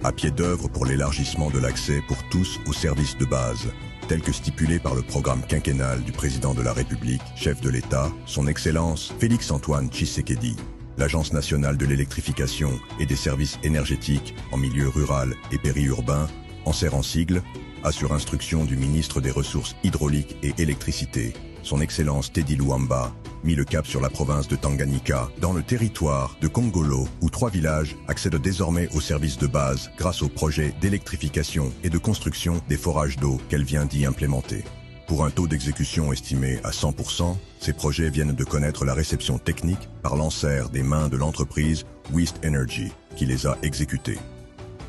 à pied d'œuvre pour l'élargissement de l'accès pour tous aux services de base, tel que stipulé par le programme quinquennal du président de la République, chef de l'État, son Excellence Félix-Antoine Tshisekedi. L'Agence nationale de l'électrification et des services énergétiques en milieu rural et périurbain, en serrant sigle, a sur instruction du ministre des Ressources hydrauliques et électricité, son Excellence Teddy Luamba, mis le cap sur la province de Tanganyika, dans le territoire de Kongolo, où 3 villages accèdent désormais aux services de base grâce au projet d'électrification et de construction des forages d'eau qu'elle vient d'y implémenter. Pour un taux d'exécution estimé à 100%, ces projets viennent de connaître la réception technique par l'ANSER des mains de l'entreprise West Energy, qui les a exécutés.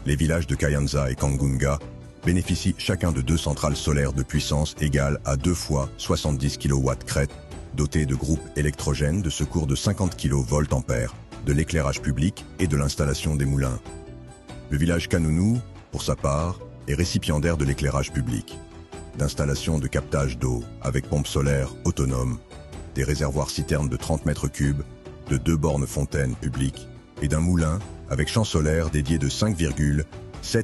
Les villages de Kayanza et Kangunga bénéficient chacun de 2 centrales solaires de puissance égale à 2 fois 70 kW crête, dotées de groupes électrogènes de secours de 50 kVA, de l'éclairage public et de l'installation des moulins. Le village Kanounou, pour sa part, est récipiendaire de l'éclairage public, d'installation de captage d'eau avec pompes solaires autonomes, des réservoirs citernes de 30 mètres cubes, de 2 bornes fontaines publiques et d'un moulin avec champ solaire dédié de 5,7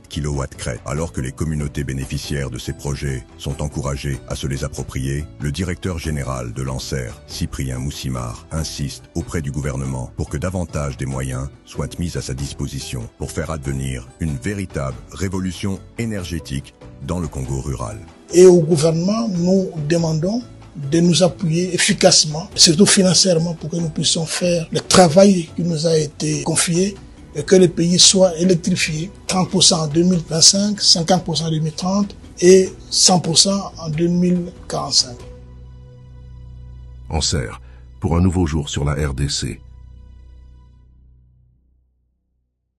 kW crête. Alors que les communautés bénéficiaires de ces projets sont encouragées à se les approprier, le directeur général de l'ANSER, Cyprien Moussimar, insiste auprès du gouvernement pour que davantage des moyens soient mis à sa disposition pour faire advenir une véritable révolution énergétique dans le Congo rural. Et au gouvernement, nous demandons de nous appuyer efficacement, surtout financièrement, pour que nous puissions faire le travail qui nous a été confié et que le pays soit électrifié, 30% en 2025, 50% en 2030 et 100% en 2045. ANSER, pour un nouveau jour sur la RDC.